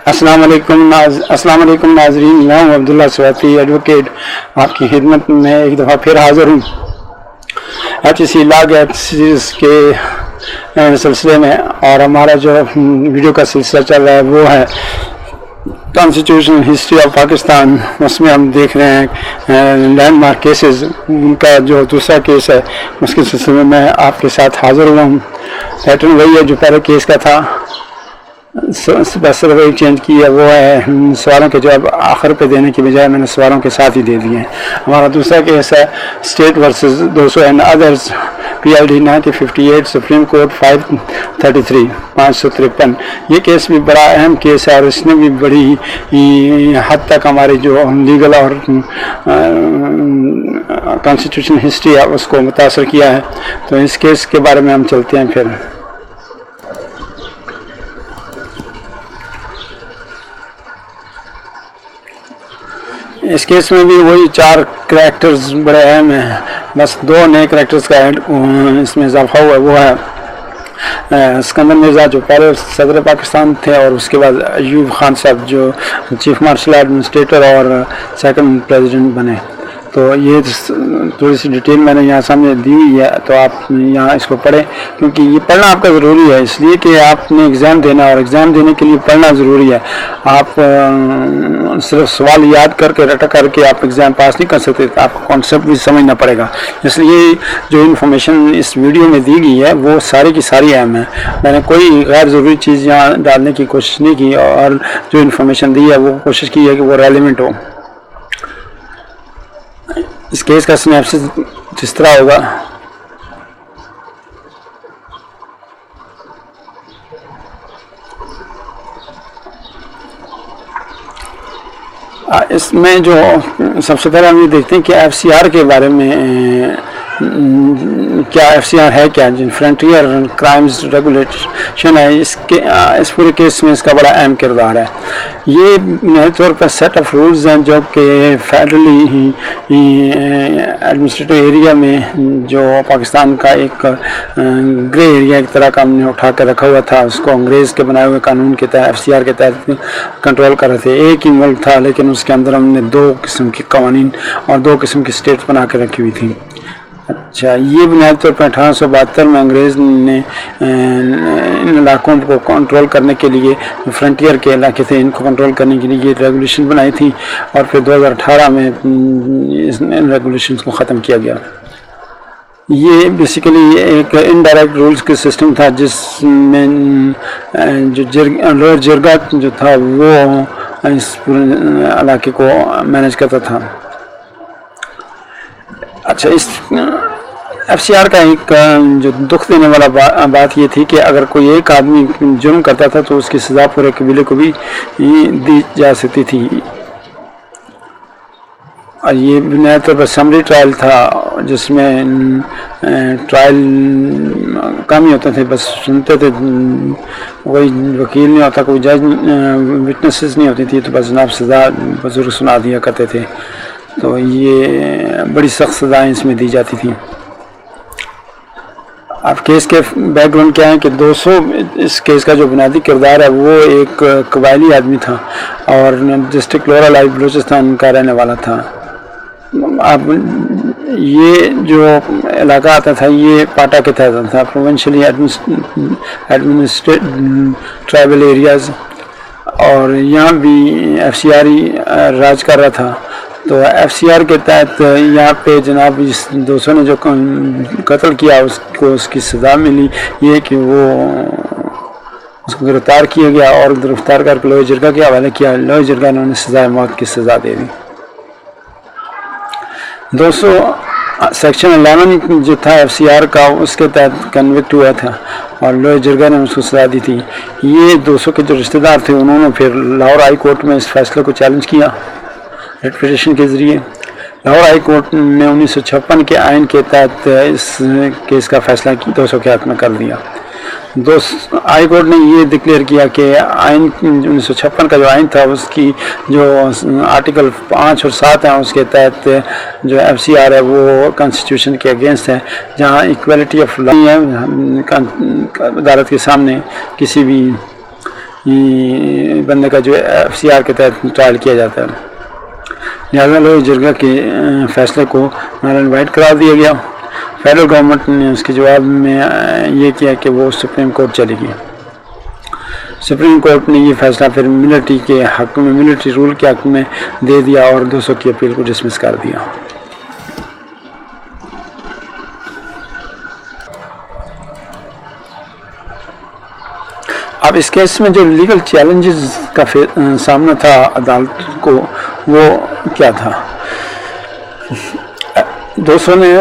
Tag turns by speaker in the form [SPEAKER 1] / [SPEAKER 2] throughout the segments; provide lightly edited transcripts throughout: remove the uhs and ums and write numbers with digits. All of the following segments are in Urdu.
[SPEAKER 1] السلام علیکم ناظرین، میں ہوں عبداللہ سویتی ایڈوکیٹ، آپ کی خدمت میں ایک دفعہ پھر حاضر ہوں HEC لا گیٹ سیریز کے سلسلے میں۔ اور ہمارا جو ویڈیو کا سلسلہ چل رہا ہے وہ ہے کانسٹیٹیوشنل ہسٹری آف پاکستان۔ اس میں ہم دیکھ رہے ہیں لینڈ مارک کیسز، ان کا جو دوسرا کیس ہے اس کے سلسلے میں آپ کے ساتھ حاضر ہوا ہوں۔ پیٹرن وہی ہے جو پہلے کیس کا تھا، وہی چینج کی ہے، وہ ہے سوالوں کے جواب آخر پہ دینے کی بجائے میں نے سوالوں کے ساتھ ہی دے دیے ہیں۔ ہمارا دوسرا کیس ہے state versus Dosso and others, PLD 1958 Supreme Court 553۔ یہ کیس بھی بڑا اہم کیس ہے اور اس نے بھی بڑی حد تک ہماری جو لیگل اور کانسٹیٹیوشن ہسٹری ہے اس کو متاثر کیا ہے۔ تو اس کیس کے بارے میں ہم چلتے ہیں پھر۔ اس کیس میں بھی وہی 4 کریکٹرز بڑے اہم ہیں، بس 2 نئے کریکٹرز کا اس میں اضافہ ہوا ہے۔ وہ ہے اسکندر مرزا جو پہلے صدر پاکستان تھے، اور اس کے بعد ایوب خان صاحب جو چیف مارشل ایڈمنسٹریٹر اور سیکنڈ پریزیڈنٹ بنے۔ تو یہ تھوڑی سی ڈیٹیل میں نے یہاں سامنے دی ہوئی ہے، تو آپ یہاں اس کو پڑھیں، کیونکہ یہ پڑھنا آپ کا ضروری ہے، اس لیے کہ آپ نے ایگزام دینا ہے اور ایگزام دینے کے لیے پڑھنا ضروری ہے۔ آپ صرف سوال یاد کر کے رٹا کر کے آپ ایگزام پاس نہیں کر سکتے، آپ کو کانسیپٹ بھی سمجھنا پڑے گا۔ اس لیے جو انفارمیشن اس ویڈیو میں دی گئی ہے وہ ساری کی ساری اہم ہے، میں نے کوئی غیر ضروری چیز یہاں ڈالنے کی کوشش نہیں کی، اور جو انفارمیشن دی ہے وہ کوشش کی ہے کہ وہ ریلیونٹ ہو۔ اس کیس کا سنیپسس جس طرح ہوگا، اس میں جو سب سے پہلے ہم یہ دیکھتے ہیں کہ FCR کے بارے میں کیا FCR ہے، کیا فرنٹیئر کرائمز ریگولیشن ہے۔ اس پورے کیس میں اس کا بڑا اہم کردار ہے۔ یہ بنیادی طور پر سیٹ آف رولز ہیں جو کہ فیڈرلی ایڈمنسٹریٹو ایریا میں جو پاکستان کا ایک گرے ایریا ایک طرح کا ہم نے اٹھا کے رکھا ہوا تھا، اس کو انگریز کے بنائے ہوئے قانون کے تحت FCR کے تحت کنٹرول کر رہے تھے۔ ایک ہی ملک تھا لیکن اس کے اندر ہم نے 2 قسم کے قوانین اور 2 قسم کی اسٹیٹس بنا کے رکھی ہوئی تھی۔ اچھا، یہ بنیادی طور پر 1872 میں انگریز نے ان علاقوں کو کنٹرول کرنے کے لیے، فرنٹیئر کے علاقے تھے، ان کو کنٹرول کرنے کے لیے یہ ریگولیشن بنائی تھی، اور پھر 2018 میں ان ریگولیشنز کو ختم کیا گیا۔ یہ بیسیکلی ایک انڈائریکٹ رولز کے سسٹم تھا، جس میں جو لوئر جرگا جو تھا وہ اس پورے علاقے کو مینیج کرتا تھا۔ اچھا، اس FCR کا ایک جو دکھ دینے والا بات یہ تھی کہ اگر کوئی ایک آدمی جرم کرتا تھا تو اس کی سزا پورے قبیلے کو بھی دی جا سکتی تھی، اور یہ بنیادی طور پر سمری ٹرائل تھا، جس میں ٹرائل کم ہی ہوتے تھے، بس سنتے تھے، کوئی وکیل نہیں ہوتا، کوئی جج وٹنسز نہیں ہوتی تھی، تو بس جناب سزا بزرگ سنا دیا کرتے تھے۔ تو یہ بڑی سخت سزائیں اس میں دی جاتی تھیں۔ اب کیس کے بیک گراؤنڈ کیا ہے کہ 200 اس کیس کا جو بنیادی کردار ہے وہ ایک قبائلی آدمی تھا اور ڈسٹرکٹ لورا لائی بلوچستان کا رہنے والا تھا۔ اب یہ جو علاقہ آتا تھا یہ پاٹا کے تحت آتا تھا، پروونشلی ایڈمنسٹریٹ ٹرائبل ایریاز، اور یہاں بھی FCR راج کر رہا تھا۔ تو FCR کے تحت یہاں پہ جناب اس 200 نے جو قتل کیا اس کو اس کی سزا ملی، یہ کہ وہ اس کو گرفتار کیا گیا اور گرفتار کر کے لوئر جرگا کے حوالے کیا۔ لوئر جرگا نے انہیں سزائے موت کی سزا دے دی۔ 200 سیکشن 11 جو تھا FCR کا اس کے تحت کنوکٹ ہوا تھا اور لوئر جرگا نے اس کو سزا دی تھی۔ یہ 200 کے جو رشتہ دار تھے انہوں نے پھر لاہور ہائی کورٹ میں اس فیصلے کو چیلنج کیا ریٹ پٹیشن کے ذریعے۔ لاہور ہائی کورٹ نے 1956 کے آئین کے تحت اس کیس کا فیصلہ 200 کے حق میں کر دیا۔ ہائی کورٹ نے یہ ڈکلیئر کیا کہ آئین 1956 کا جو آئین تھا اس کی جو آرٹیکل 5 اور 7 ہیں اس کے تحت جو FCR ہے وہ کانسٹیٹیوشن کے اگینسٹ ہے، جہاں ایکویلٹی آف لا ہے، عدالت کے سامنے کسی بھی بندے کا جو FCR کے تحت ٹرائل کیا جاتا ہے. لہٰذا لوئے جرگہ کے فیصلے کو نال اینڈ وائڈ قرار دیا گیا. فیڈرل گورنمنٹ نے اس کے جواب میں یہ کیا کہ وہ سپریم کورٹ چلے گی. سپریم کورٹ نے یہ فیصلہ پھر ملٹری کے حق میں، ملٹری رول کے حق میں دے دیا اور 200 کی اپیل کو ڈسمس کر دیا. اب اس کیس میں جو لیگل چیلنجز کا سامنا تھا عدالت کو وہ کیا تھا؟ 200 نے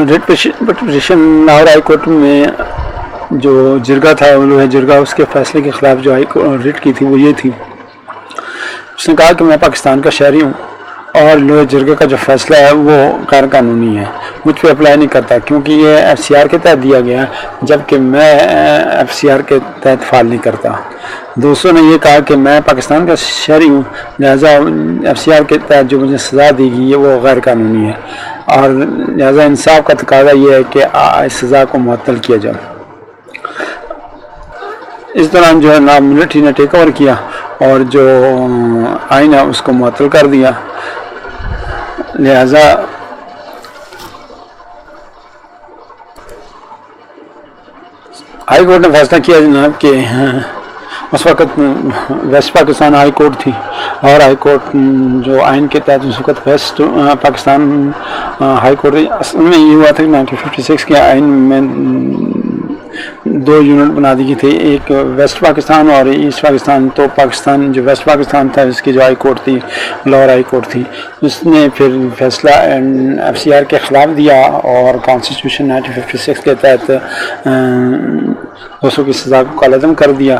[SPEAKER 1] writ petition Lahore high court میں جو جرگہ تھا وہ جرگہ اس کے فیصلے کے خلاف جو ریٹ کی تھی وہ یہ تھی. اس نے کہا کہ میں پاکستان کا شہری ہوں اور لوہے جرگہ کا جو فیصلہ ہے وہ غیر قانونی ہے، مجھ پہ اپلائی نہیں کرتا کیونکہ یہ FCR کے تحت دیا گیا ہے جبکہ میں FCR کے تحت فعال نہیں کرتا. 200 نے یہ کہا کہ میں پاکستان کا شہری ہوں لہٰذا FCR کے تحت جو مجھے سزا دی گئی ہے وہ غیر قانونی ہے اور لہٰذا انصاف کا تقاضا یہ ہے کہ اس سزا کو معطل کیا جائے. اس دوران جو ہے نا ملٹری نے ٹیک اوور کیا اور جو آئین ہے اس کو معطل کر دیا. لہذا ہائی کورٹ نے فیصلہ کیا جناب کہ اس وقت ویسٹ پاکستان ہائی کورٹ تھی اور ہائی کورٹ جو آئین کے تحت اس وقت ویسٹ پاکستان ہائی کورٹ اصل میں یہ ہوا تھا کہ 1956 کے آئین میں 2 یونٹ بنا دی گئی تھی، ایک ویسٹ پاکستان اور ایسٹ پاکستان. تو پاکستان جو ویسٹ پاکستان تھا اس کی جو ہائی کورٹ تھی لاہور ہائی کورٹ تھی، اس نے پھر فیصلہ FCR کے خلاف دیا اور کانسٹیٹیوشن 1956 کے تحت 200 کی سزا کو کالعدم کر دیا.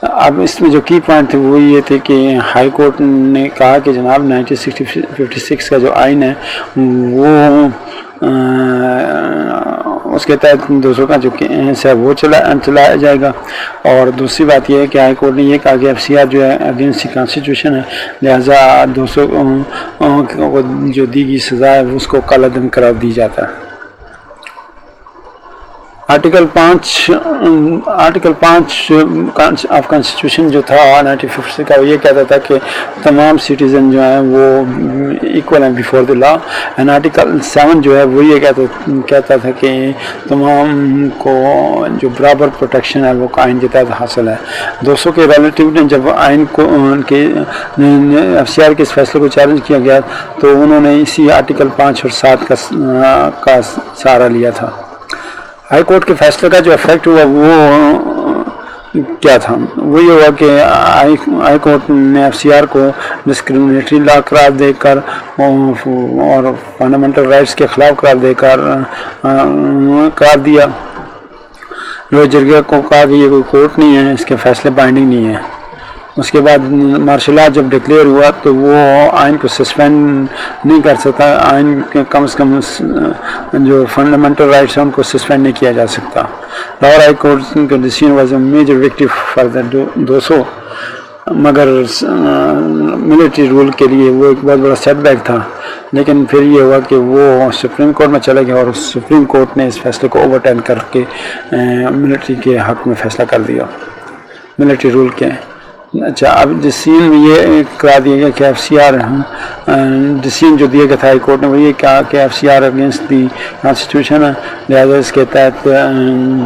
[SPEAKER 1] اب اس میں جو کی پوائنٹ تھی وہ یہ تھی کہ ہائی کورٹ نے کہا کہ جناب 1956 کا جو آئین ہے وہ اس کے تحت 200 کا جو کیس ہے وہ چلایا جائے گا. اور دوسری بات یہ ہے کہ ہائی کورٹ نے یہ کہا کہ FCR جو ہے اگینسٹ کانسٹیٹیوشن ہے لہٰذا 200 کو جو دی گئی سزا ہے اس کو کالعدم قرار دی جاتا ہے. آرٹیکل 5 آف کانسٹیٹیوشن جو تھا 1950 کا وہ یہ کہتا تھا کہ تمام سٹیزن جو ہیں وہ ایکول ہیں before the law. And article 7 جو ہے وہ یہ کہتا تھا کہ تمام کو جو برابر پروٹیکشن ہے وہ آئین کے تحت حاصل ہے. 200 کے ریلیٹیو نے جب آئین کو ان کے FCR کے اس فیصلے کو چیلنج کیا گیا تو انہوں نے اسی آرٹیکل 5 اور 7 کا سہارا لیا تھا. ہائی کورٹ کے فیصلے کا جو افیکٹ ہوا وہ کیا تھا؟ وہ یہ ہوا کہ ہائی کورٹ نے FCR کو ڈسکریمنیٹری لا قرار دے کر اور فنڈامنٹل رائٹس کے خلاف قرار دیا. لوئے جرگہ کو کہا کہ یہ کوئی کورٹ نہیں ہے، اس کے فیصلے بائنڈنگ نہیں ہیں. اس کے بعد مارشل لا جب ڈکلیئر ہوا تو وہ آئین کو سسپینڈ نہیں کر سکتا، آئین کے کم از کم جو فنڈامنٹل رائٹس ہیں ان کو سسپینڈ نہیں کیا جا سکتا. لاہور ہائی کورٹ کا decision was a major victory for the 200 مگر ملٹری رول کے لیے وہ ایک بہت بڑا سیٹ بیک تھا. لیکن پھر یہ ہوا کہ وہ سپریم کورٹ میں چلے گئے اور سپریم کورٹ نے اس فیصلے کو اوور ٹرن کر کے ملٹری کے حق میں فیصلہ کر دیا، ملٹری رول کے. اچھا، اب ڈسیژن میں یہ کرا دیا گیا کہ FCR ڈسیژن جو دیا گیا تھا ہائی کورٹ نے وہ یہ کہا کہ FCR اگینسٹ دی کانسٹیٹیوشن ہے لہٰذا اس کے تحت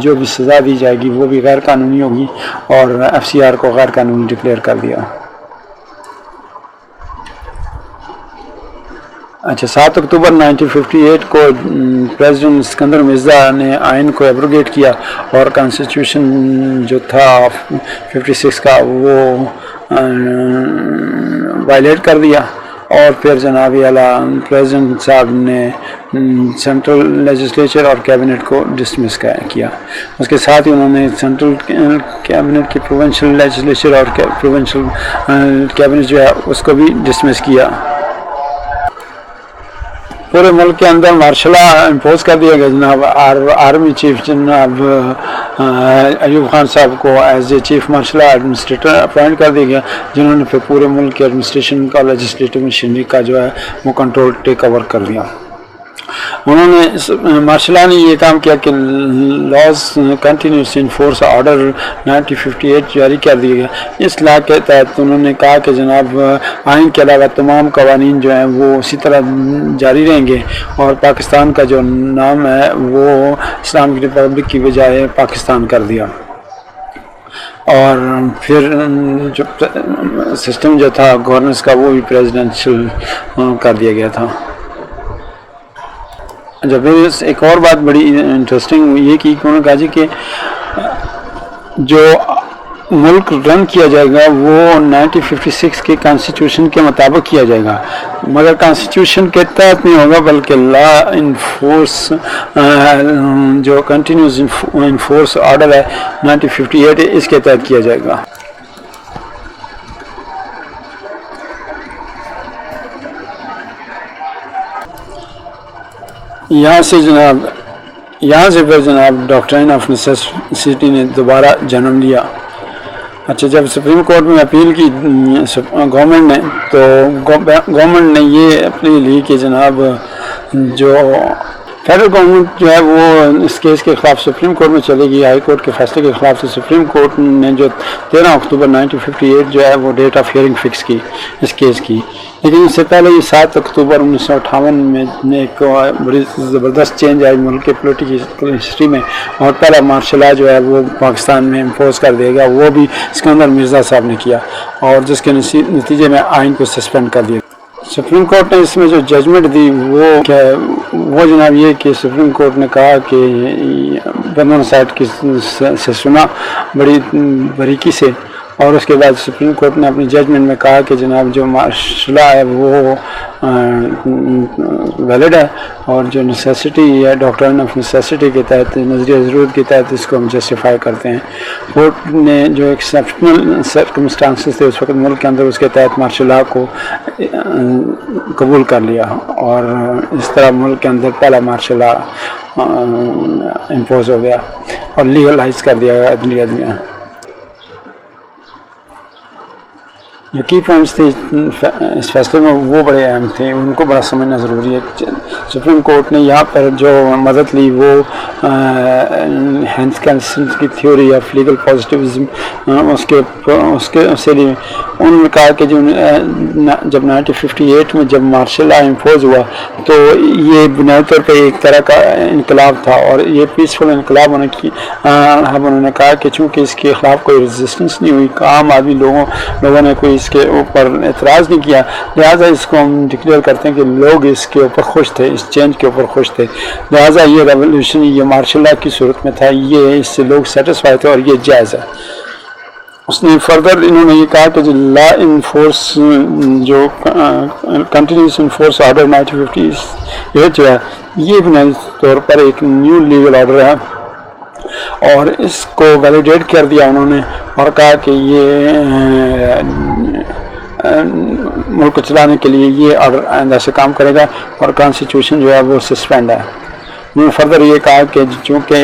[SPEAKER 1] جو بھی سزا دی جائے گی وہ بھی غیر قانونی ہوگی اور FCR کو غیر قانونی ڈکلیئر کر دیا. اچھا، 7 اکتوبر 1958 کو پریزیڈنٹ اسکندر مرزا نے آئین کو ایبروگیٹ کیا اور کانسٹیٹیوشن جو تھا 56 کا وہ وائلیٹ کر دیا. اور پھر جناب اعلیٰ پریزیڈنٹ صاحب نے سینٹرل لیجسلیچر اور کیبنٹ کو ڈسمس کیا. اس کے ساتھ ہی انہوں نے سینٹرل کیبنٹ کی پروونشل لیجسلیچر اور پروونشل کیبنٹ جو ہے اس کو بھی ڈسمس کیا. پورے ملک کے اندر مارشل لا امپوز کر دیا گیا. جناب آرمی چیف جناب ایوب خان صاحب کو as a chief martial law administrator appoint کر دیا گیا جنہوں نے پھر پورے ملک کے ایڈمنسٹریشن کا لیجسلیٹو مشینری کا جو ہے وہ کنٹرول ٹیک اوور کر لیا. انہوں نے مارشل لا نے یہ کام کیا کہ laws continuance in force order 1958 جاری کر دیا گیا. اس لا کے تحت انہوں نے کہا کہ جناب آئین کے علاوہ تمام قوانین جو ہیں وہ اسی طرح جاری رہیں گے، اور پاکستان کا جو نام ہے وہ اسلامک ریپبلک کی بجائے پاکستان کر دیا. اور پھر جو سسٹم جو تھا گورننس کا وہ بھی پریزیڈنشل کر دیا گیا تھا. جب ایک اور بات بڑی انٹرسٹنگ یہ کی کہ انہوں نے کہا جی کہ جو ملک رن کیا جائے گا وہ 1956 کے کانسٹیٹیوشن کے مطابق کیا جائے گا، مگر کانسٹیٹیوشن کے تحت نہیں ہوگا بلکہ لا ان فورس جو کنٹینیوس ان فورس آرڈر ہے 1958 اس کے تحت کیا جائے گا. یہاں سے پھر جناب ڈاکٹرائن آف نیسیسٹی نے دوبارہ جنم لیا. اچھا، جب سپریم کورٹ میں اپیل کی گورنمنٹ نے تو گورنمنٹ نے یہ اپیل لی کہ جناب جو فیڈرل گورنمنٹ جو ہے وہ اس کیس کے خلاف سپریم کورٹ میں چلے گی، ہائی کورٹ کے فیصلے کے خلاف. تو سپریم کورٹ نے جو 13 اکتوبر 1958 جو ہے وہ ڈیٹ آف ہیئرنگ فکس کی اس کیس کی. لیکن اس سے پہلے یہ 7 اکتوبر 1958 میں ایک بڑی زبردست چینج آئی ملک کے پولیٹیکل ہسٹری میں، اور پہلا مارشل لا جو ہے وہ پاکستان میں امپوز کر دیا گیا. وہ بھی اسکندر مرزا صاحب نے کیا، اور جس کے نتیجے میں آئین کو سسپینڈ کر دیا. سپریم کورٹ نے اس میں جو ججمنٹ دی وہ جناب یہ کہ سپریم کورٹ نے کہا کہ بدنام سائٹ کی سے سنا بڑی باریکی سے، اور اس کے بعد سپریم کورٹ نے اپنی ججمنٹ میں کہا کہ جناب جو مارشل لا ہے وہ ویلڈ ہے، اور جو نیسیسٹی ہے ڈاکٹرائن آف نیسیسٹی کے تحت نظریہ ضرورت کے تحت اس کو ہم جسٹیفائی کرتے ہیں. کورٹ نے جو ایکسیپشنل سرکمسٹانسز تھے اس وقت ملک کے اندر اس کے تحت مارشل لا کو قبول کر لیا، اور اس طرح ملک کے اندر پہلا مارشل لا امپوز ہو گیا اور لیگلائز کر دیا گیا عدلیہ میں. جو کی پوائنٹس تھے اس فیصلے میں وہ بڑے اہم تھے، ان کو بڑا سمجھنا ضروری ہے. سپریم کورٹ نے یہاں پر جو مدد لی وہ ہینس کینسل کی تھیوری آف لیگل پازیٹیوزم اس سے لی. انہوں نے کہا کہ جب 1958 میں جب مارشل لا امپوز ہوا تو یہ بنیادی طور پہ ایک طرح کا انقلاب تھا، اور یہ پیسفل انقلاب ہونے کی انہوں نے کہا کہ چونکہ اس کے خلاف کوئی ریزسٹنس نہیں ہوئی، عام آدمی لوگوں نے کوئی اس کے اوپر اعتراض نہیں کیا، لہٰذا اس کو ہم ڈکلیئر کرتے ہیں کہ لوگ اس کے اوپر خوش تھے، اس چینج کے اوپر خوش تھے، لہٰذا یہ ریولیوشن یہ مارشل لا کی صورت میں تھا، یہ اس سے لوگ سیٹسفائی تھے اور یہ جائز ہے. اس نے فردر انہوں نے یہ کہا کہ جو لا ان فورس جو کنٹینیوس ان فورس آرڈر 1958 جو ہے یہ بنیادی طور پر ایک نیو لیگل آرڈر ہے، اور اس کو ویلیڈیٹ کر دیا انہوں نے، اور کہا کہ یہ ملک کو چلانے کے لیے یہ آرڈر آئندہ سے کام کرے گا، اور کانسٹیٹیوشن جو ہے وہ سسپینڈ ہے. انہوں نے فردر یہ کہا کہ چونکہ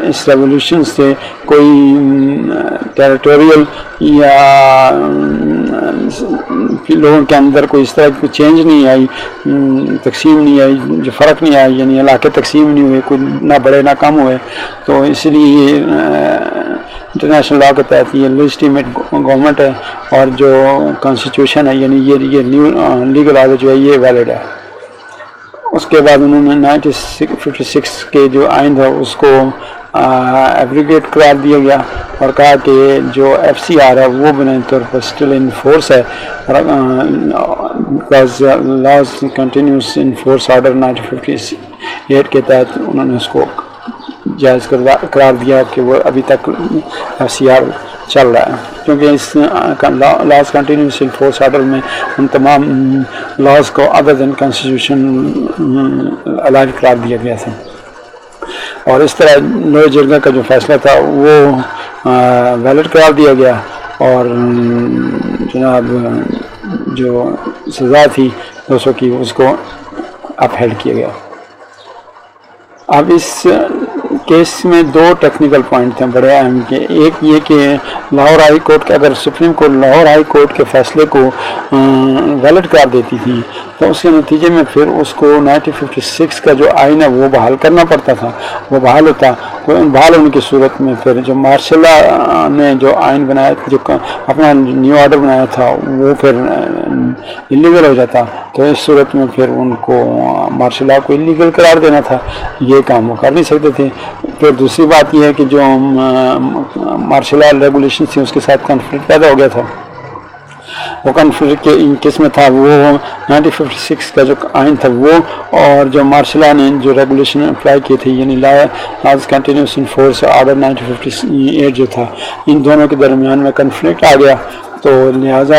[SPEAKER 1] اس ریولیوشن سے کوئی ٹیریٹوریل یا لوگوں کے اندر کوئی اس طرح کی چینج نہیں آئی، تقسیم نہیں آئی، جو فرق نہیں آئی، یعنی علاقے تقسیم نہیں ہوئے، کوئی نہ بڑے نہ کم ہوئے. تو اس لیے انٹرنیشنل لا کے تحت یہ لیجٹیمیٹ گورنمنٹ ہے، اور جو کانسٹیٹیوشن ہے یعنی یہ نیو لیگل آرڈر جو ہے یہ ویلڈ ہے. اس کے بعد انہوں نے 1956 کے جو آئین تھا اس کو ایبریگیٹ قرار دیا گیا، اور کہا کہ جو ایف سی آر ہے وہ بنیادی طور پر اسٹل ان فورس ہے، because laws continuance in force order 1958 کے تحت انہوں نے اس کو جائز قرار دیا کہ وہ ابھی تک ایف سی آر چل رہا ہے، کیونکہ اس laws continuance in force order میں ان تمام لاز کو ادر دین کانسٹیٹیوشن الائیو قرار دیا گیا تھا. اور اس طرح لوئے جرگہ کا جو فیصلہ تھا وہ ویلڈ قرار دیا گیا، اور جناب جو سزا تھی 200 کی اس کو اپ ہیلڈ کیا گیا. اب اس کیس میں دو ٹیکنیکل پوائنٹ تھے بڑے اہم کے. ایک یہ کہ لاہور ہائی کورٹ کے اگر supreme court Lahore high court کے فیصلے کو ویلڈ قرار دیتی تھی تو اس کے نتیجے میں پھر اس کو 1956 کا جو آئین ہے وہ بحال کرنا پڑتا تھا. وہ بحال ہوتا تو بحال ہونے کی صورت میں پھر جو مارشل لاء نے جو آئین بنایا, جو اپنا نیو آرڈر بنایا تھا, وہ پھر انلیگل ہو جاتا. تو اس صورت میں پھر ان کو مارشل لاء کو انلیگل قرار دینا تھا, یہ کام وہ کر نہیں سکتے تھے. پھر دوسری بات یہ ہے کہ جو مارشل لاء ریگولیشن تھی اس کے ساتھ کنفلکٹ پیدا ہو گیا تھا. وہ کنفلکٹ کس میں تھا, وہ 1956 کا جو آئین تھا وہ اور جو مارشل لاء نے جو ریگولیشن اپلائی کی تھی, یعنی laws continuance in force order 1958 جو تھا, ان دونوں کے درمیان میں کنفلکٹ آ گیا. تو لہٰذا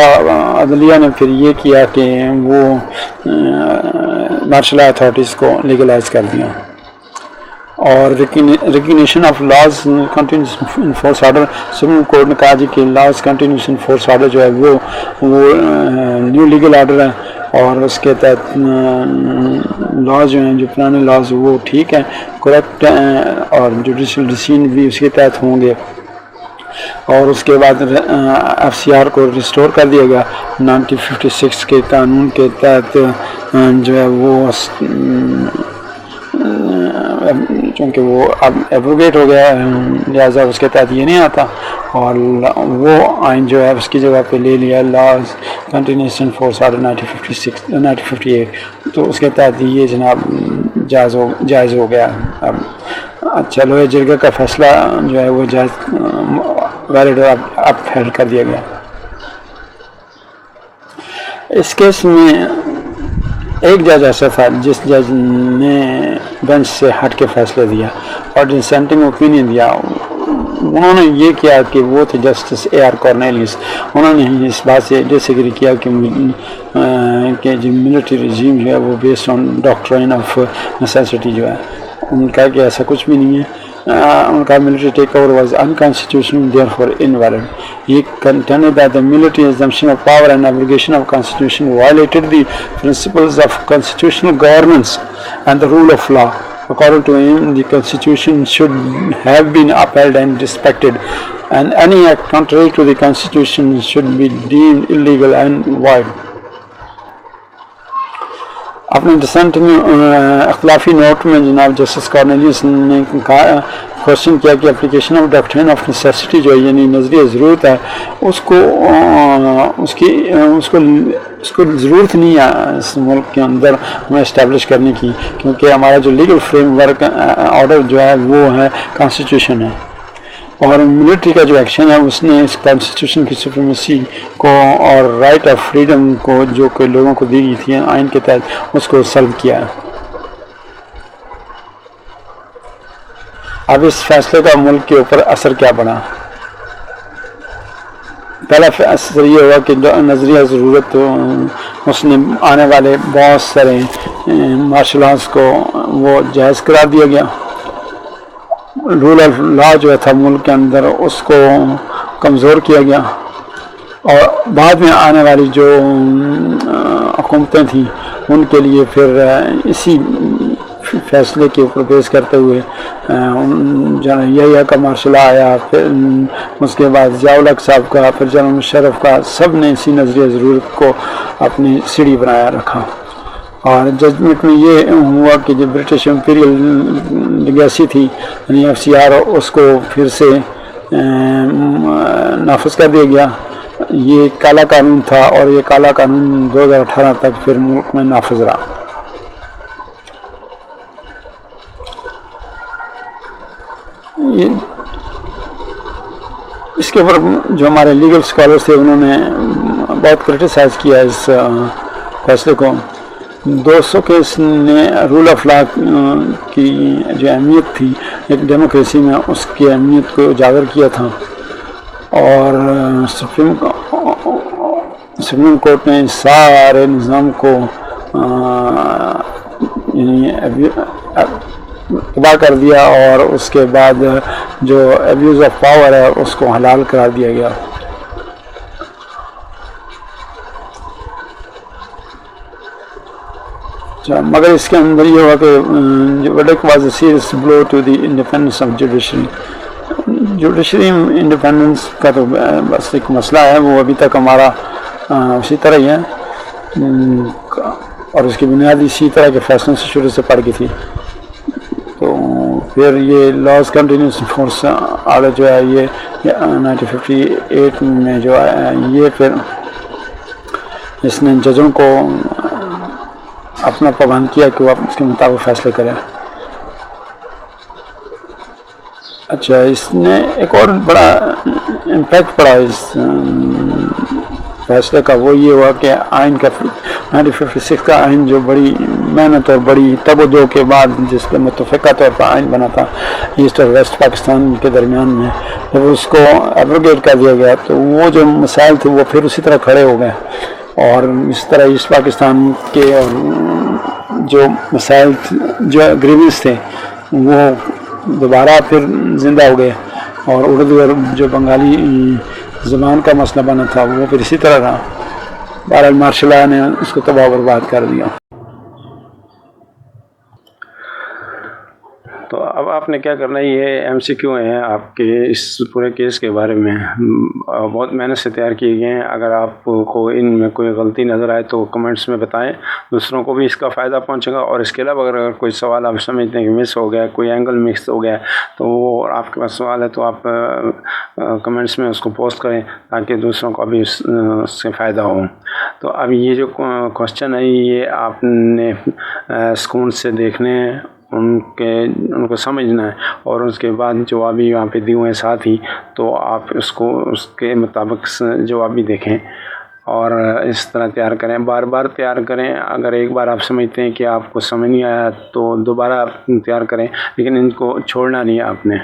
[SPEAKER 1] عدلیہ نے پھر یہ کیا کہ وہ مارشل لاء اتھارٹیز کو لیگلائز کر دیا. اور recognition of laws continuance in force order, supreme court نے کہا جی کہ laws continuance in force order جو ہے وہ نیو لیگل آرڈر ہے, اور اس کے تحت لاز جو ہیں, جو پرانے لاز وہ ٹھیک ہیں, کریکٹ ہیں, اور جوڈیشل ڈیسیژن بھی اس کے تحت ہوں گے. اور اس کے بعد ایف سی آر کو ریسٹور کر دیا گیا 1956 کے قانون کے تحت, جو ہے وہ چونکہ وہ اب ایبروگیٹ ہو گیا لہٰذا اس کے تحت یہ نہیں آتا, اور وہ آئین جو ہے اس کی جگہ پہ لے لیا laws continuance in force order 1958. تو اس کے تحت یہ جناب جائز ہو گیا. اب چلو جرگہ کا فیصلہ جو ہے وہ جائز ویلڈ اب ہیلڈ کر دیا گیا. اس کیس میں ایک جج ایسا تھا جس جج نے بینچ سے ہٹ کے فیصلہ دیا اور ڈسینٹنگ اوپینین دیا. انہوں نے یہ کیا کہ وہ تھے جسٹس اے آر کارنیلیس. انہوں نے اس بات سے ڈس ایگری کیا کہ جو ملٹری رجیم جو ہے وہ based on doctrine of necessity جو ہے, ان کا کہ ایسا کچھ بھی نہیں ہے. ان کا military takeover was unconstitutional, therefore invalid. He contended that the military assumption of power and abrogation of constitution violated the principles of constitutional governance and the rule of law. According to him, the constitution should have been upheld and respected, and any act contrary to the constitution should be deemed illegal and void. اپنے ڈسینٹ میں اختلافی نوٹ میں جناب جسٹس کارنیلیس نے کوشچن کیا کہ application of doctrine of necessity جو ہے, یعنی نظریہ ضرورت ہے, اس کو ضرورت نہیں ہے اس ملک کے اندر ہمیں اسٹیبلش کرنے کی, کیونکہ ہمارا جو لیگل فریم ورک آرڈر جو ہے وہ ہے کانسٹیٹیوشن ہے. اور ملٹری کا جو ایکشن ہے اس نے اس کانسٹیٹیوشن کی سپریمیسی کو اور رائٹ آف فریڈم کو جو کہ لوگوں کو دی گئی تھی آئین کے تحت, اس کو سلب کیا ہے. اب اس فیصلے کا ملک کے اوپر اثر کیا پڑا؟ پہلا اثر یہ ہوا کہ نظریہ ضرورت اس نے آنے والے بہت سارے مارشل لاز کو وہ جائز قرار دیا گیا. رول آف لا جو تھا ملک کے اندر اس کو کمزور کیا گیا, اور بعد میں آنے والی جو حکومتیں تھیں ان کے لیے پھر اسی فیصلے کے اوپر بیس کرتے ہوئے یحییٰ کا مارشل لاء آیا, پھر اس کے بعد ضیاء الحق صاحب کا, پھر جنرل مشرف کا, سب نے اسی نظریہ ضرورت کو اپنی سیڑھی بنایا رکھا. اور ججمنٹ میں یہ ہوا کہ جو برٹش امپیریل لیگیسی تھی یعنی ایف سی آر, اس کو پھر سے نافذ کر دیا گیا. یہ کالا قانون تھا اور یہ کالا قانون 2018 تک پھر ملک میں نافذ رہا. اس کے اوپر جو ہمارے لیگل اسکالرس تھے انہوں نے بہت کرٹیسائز کیا اس فیصلے کو. 200 کیس نے رول آف لا کی جو اہمیت تھی ایک ڈیموکریسی میں, اس کی اہمیت کو اجاگر کیا تھا, اور سپریم کورٹ نے سارے نظام کو تباہ کر دیا, اور اس کے بعد جو ایبیوز آف پاور ہے اس کو حلال قرار دیا گیا. اچھا، مگر اس کے اندر یہ ہوا کہ verdict was a serious blow to the independence of judiciary. Judiciary independence کا تو بس ایک مسئلہ ہے، وہ ابھی تک ہمارا اسی طرح ہی ہے، اور اس کی بنیاد اسی طرح کے فیصلوں سے شروع سے پڑ گئی تھی. تو پھر یہ لاز کنٹینیوس فورس آگے جو ہے یہ 1958 میں جو ہے یہ پھر اس نے ججوں کو اپنا پابند کیا کہ وہ اس کے مطابق فیصلے کریں. اچھا، اس نے ایک اور بڑا امپیکٹ پڑا اس فیصلے کا، وہ یہ ہوا کہ آئین کا 1956 کا آئین جو بڑی محنت اور بڑی تب و دو کے بعد جس کا متفقہ طور پر آئین بنا تھا ایسٹ اور ویسٹ پاکستان کے درمیان میں، جب اس کو ایبروگیٹ کر دیا گیا تو وہ جو مسائل تھے وہ پھر اسی طرح کھڑے ہو گئے، اور اس طرح ایسٹ پاکستان کے جو مسائل جو گریونس تھے وہ دوبارہ پھر زندہ ہو گئے، اور اردو اور جو بنگالی زبان کا مسئلہ بنا تھا وہ پھر اسی طرح رہا. بہرحال مارشل لاء نے اس کو تباہ و برباد کر دیا. تو اب آپ نے کیا کرنا ہے، یہ ایم سی کیو ہیں آپ کے اس پورے کیس کے بارے میں، بہت محنت سے تیار کیے گئے ہیں. اگر آپ کو ان میں کوئی غلطی نظر آئے تو کمنٹس میں بتائیں، دوسروں کو بھی اس کا فائدہ پہنچے گا. اور اس کے علاوہ اگر کوئی سوال آپ سمجھتے ہیں کہ مس ہو گیا، کوئی اینگل مس ہو گیا، تو وہ آپ کے پاس سوال ہے تو آپ کمنٹس میں اس کو پوسٹ کریں تاکہ دوسروں کو بھی اس سے فائدہ ہو. تو اب یہ جو کوشچن ہے یہ آپ نے سکون سے دیکھنے ہیں، ان کو سمجھنا ہے، اور اس کے بعد جواب بھی وہاں پہ دیے ہوئے ہیں ساتھ ہی، تو آپ اس کو اس کے مطابق جواب بھی دیکھیں اور اس طرح تیار کریں، بار بار تیار کریں. اگر ایک بار آپ سمجھتے ہیں کہ آپ کو سمجھ نہیں آیا تو دوبارہ آپ تیار کریں، لیکن ان کو چھوڑنا نہیں ہے آپ نے.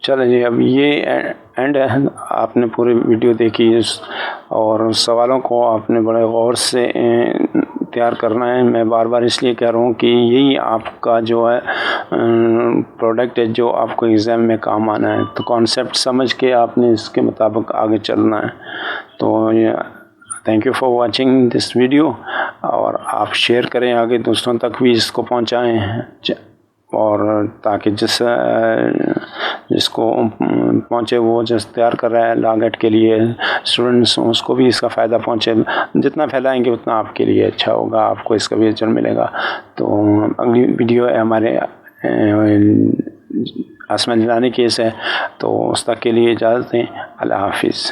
[SPEAKER 1] چلیں جی، اب یہ اینڈ ہے، آپ نے پوری ویڈیو دیکھی اور سوالوں کو آپ نے بڑے غور سے تیار کرنا ہے۔ میں بار بار اس لیے کہہ رہا ہوں کہ یہی آپ کا جو ہے پروڈکٹ ہے جو آپ کو ایگزام میں کام آنا ہے، تو کانسیپٹ سمجھ کے آپ نے اس کے مطابق آگے چلنا ہے۔ تو thank you for watching this video, اور آپ شیئر کریں آگے، دوستوں تک بھی اس کو پہنچائیں، اور تاکہ جس کو پہنچے، وہ جس تیار کر رہا ہے لا گیٹ کے لیے اسٹوڈنٹس، اس کو بھی اس کا فائدہ پہنچے۔ جتنا پھیلائیں گے اتنا آپ کے لیے اچھا ہوگا، آپ کو اس کا بھی اجر ملے گا۔ تو اگلی ویڈیو ہے ہمارے آسمان جیلانی کیس ہے، تو اس تک کے لیے اجازت دیں۔ اللہ حافظ۔